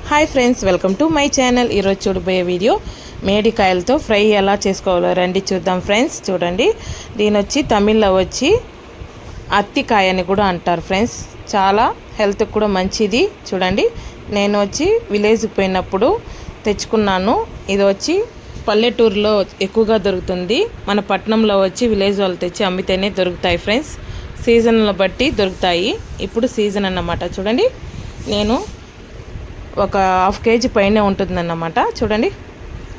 Hi friends, welcome to my channel. ఈరోజు చూడబోయే video మేడికాయలతో fry ఎలా చేసుకోవాలో రండి చూద్దాం ఫ్రెండ్స్. చూడండి, దీని వచ్చి తమిళ్లో వచ్చి అత్తికాయ అని కూడా అంటారు ఫ్రెండ్స్. చాలా హెల్త్కి కూడా మంచిది. చూడండి, నేను వచ్చి విలేజ్కి పోయినప్పుడు తెచ్చుకున్నాను. ఇది వచ్చి పల్లెటూరులో ఎక్కువగా దొరుకుతుంది. మన పట్టణంలో వచ్చి విలేజ్ వాళ్ళు తెచ్చి అమ్మితేనే దొరుకుతాయి ఫ్రెండ్స్. సీజన్లో బట్టి దొరుకుతాయి. ఇప్పుడు సీజన్ అన్నమాట. చూడండి, నేను ఒక హాఫ్ కేజీ పైనే ఉంటుందన్నమాట. చూడండి,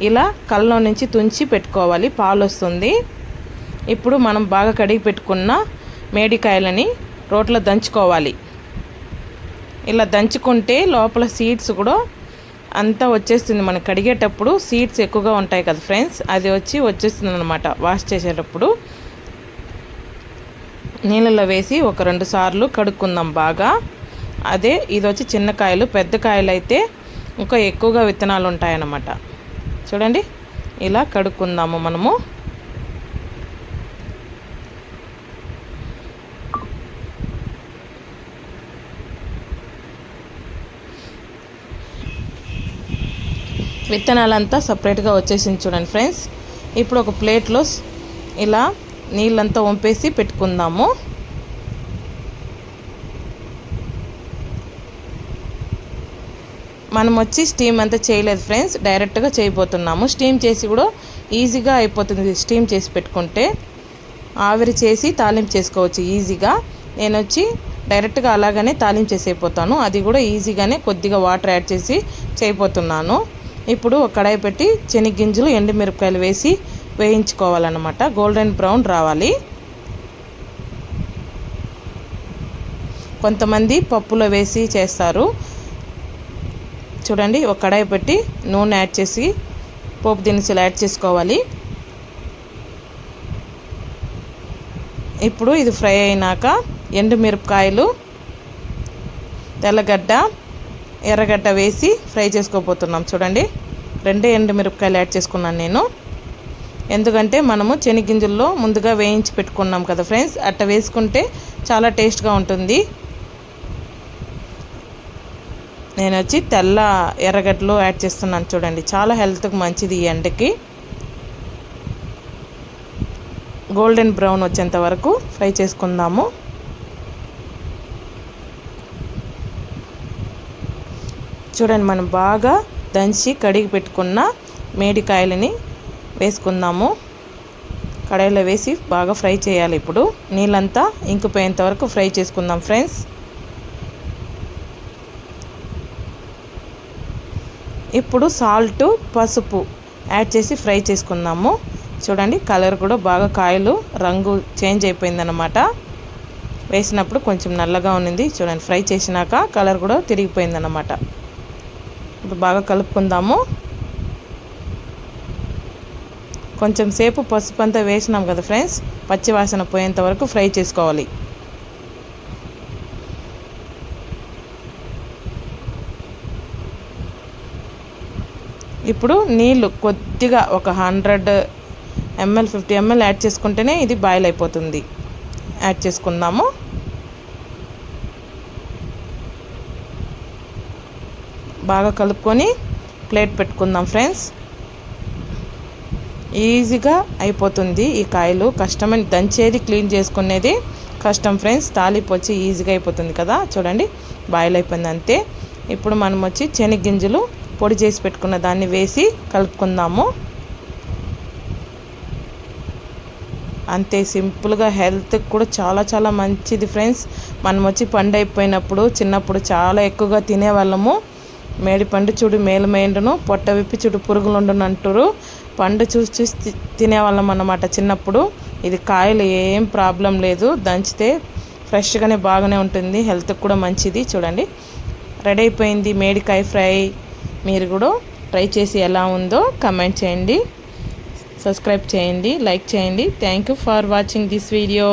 ఇలా కళ్ళలో నుంచి తుంచి పెట్టుకోవాలి, పాలు వస్తుంది. ఇప్పుడు మనం బాగా కడిగి పెట్టుకున్న మేడికాయలని రోట్లో దంచుకోవాలి. ఇలా దంచుకుంటే లోపల సీడ్స్ కూడా అంతా వచ్చేస్తుంది. మనం కడిగేటప్పుడు సీడ్స్ ఎక్కువగా ఉంటాయి కదా ఫ్రెండ్స్, అది వచ్చేస్తుంది అన్నమాట. వాష్ చేసేటప్పుడు నీళ్ళలో వేసి ఒక 2 సార్లు కడుక్కుందాం బాగా. అదే ఇది వచ్చి చిన్న కాయలు, పెద్ద కాయలు అయితే ఇంకా ఎక్కువగా విత్తనాలు ఉంటాయన్నమాట. చూడండి, ఇలా కడుక్కుందాము మనము. విత్తనాలంతా సపరేట్గా వచ్చేసింది చూడండి ఫ్రెండ్స్. ఇప్పుడు ఒక ప్లేట్లో ఇలా నీళ్ళంతా వంపేసి పెట్టుకుందాము. మనం వచ్చి స్టీమ్ అంతా చేయలేదు ఫ్రెండ్స్, డైరెక్ట్గా చేయబోతున్నాము. స్టీమ్ చేసి కూడా ఈజీగా అయిపోతుంది. స్టీమ్ చేసి పెట్టుకుంటే ఆవిరి చేసి తాలింపు చేసుకోవచ్చు ఈజీగా. నేను వచ్చి డైరెక్ట్గా అలాగనే తాలింపు చేసి అయిపోతాను. అది కూడా ఈజీగానే కొద్దిగా వాటర్ యాడ్ చేసి చేయబోతున్నాను. ఇప్పుడు ఒక కడాయి పెట్టి శనగగింజలు, ఎండుమిరపకాయలు వేసి వేయించుకోవాలన్నమాట. గోల్డెన్ బ్రౌన్ రావాలి. కొంతమంది పప్పులో వేసి చేస్తారు. చూడండి, ఒక కడాయి పెట్టి నూనె యాడ్ చేసి పోపు దినుసులు యాడ్ చేసుకోవాలి. ఇప్పుడు ఇది ఫ్రై అయినాక ఎండుమిరపకాయలు, తెల్లగడ్డ, ఎర్రగడ్డ వేసి ఫ్రై చేసుకోబోతున్నాం. చూడండి, 2 ఎండుమిరపకాయలు యాడ్ చేసుకున్నాను నేను. ఎందుకంటే మనము శనగగింజల్లో ముందుగా వేయించి పెట్టుకున్నాం కదా ఫ్రెండ్స్, అట్ట వేసుకుంటే చాలా టేస్ట్గా ఉంటుంది. నేను వచ్చి తెల్ల ఎర్రగడ్డలు యాడ్ చేస్తున్నాను. చూడండి, చాలా హెల్త్కి మంచిది ఈ ఎండకి. గోల్డెన్ బ్రౌన్ వచ్చేంత వరకు ఫ్రై చేసుకుందాము. చూడండి, మనం బాగా దంచి కడిగి పెట్టుకున్న మేడికాయలని వేసుకుందాము. కడాయిలో వేసి బాగా ఫ్రై చేయాలి. ఇప్పుడు నీళ్ళంతా ఇంకిపోయేంత వరకు ఫ్రై చేసుకుందాం ఫ్రెండ్స్. ఇప్పుడు సాల్ట్, పసుపు యాడ్ చేసి ఫ్రై చేసుకుందాము. చూడండి, కలర్ కూడా బాగా కాయలు రంగు చేంజ్ అయిపోయిందన్నమాట. వేసినప్పుడు కొంచెం నల్లగా ఉన్నింది. చూడండి, ఫ్రై చేసినాక కలర్ కూడా తిరిగిపోయిందన్నమాట. ఇప్పుడు బాగా కలుపుకుందాము. కొంచెం సేపు పసుపు అంతా వేసినాం కదా ఫ్రెండ్స్, పచ్చివాసన పోయేంత వరకు ఫ్రై చేసుకోవాలి. ఇప్పుడు నీళ్ళు కొద్దిగా ఒక 100 ml 50 ml యాడ్ చేసుకుంటేనే ఇది బాయిల్ అయిపోతుంది. యాడ్ చేసుకుందాము. బాగా కలుపుకొని ప్లేట్ పెట్టుకుందాం ఫ్రెండ్స్. ఈజీగా అయిపోతుంది ఈ కాయలు. కష్టమని దంచేది, క్లీన్ చేసుకునేది కష్టం ఫ్రెండ్స్. తాలింపు వచ్చి ఈజీగా అయిపోతుంది కదా. చూడండి, బాయిల్ అయిపోయింది అంతే. ఇప్పుడు మనం వచ్చి శనగగింజలు పొడి చేసి పెట్టుకున్న దాన్ని వేసి కలుపుకుందాము. అంతే సింపుల్గా, హెల్త్కి కూడా చాలా చాలా మంచిది ఫ్రెండ్స్. మనం వచ్చి పండు అయిపోయినప్పుడు చిన్నప్పుడు చాలా ఎక్కువగా తినేవాళ్ళము. మేడి పండు చూడు మేలుమైండును, పొట్ట విప్పి చూడు పురుగులు ఉండును అంటారు. పండు చూసి చూసి తినేవాళ్ళం అన్నమాట చిన్నప్పుడు. ఇది కాయలు ఏం ప్రాబ్లం లేదు, దంచితే ఫ్రెష్గానే బాగానే ఉంటుంది, హెల్త్కి కూడా మంచిది. చూడండి, రెడీ అయిపోయింది మేడికాయ ఫ్రై. మీరు కూడా ట్రై చేసి ఎలా ఉందో కమెంట్ చేయండి, సబ్స్క్రైబ్ చేయండి, లైక్ చేయండి. Thank you for watching this video.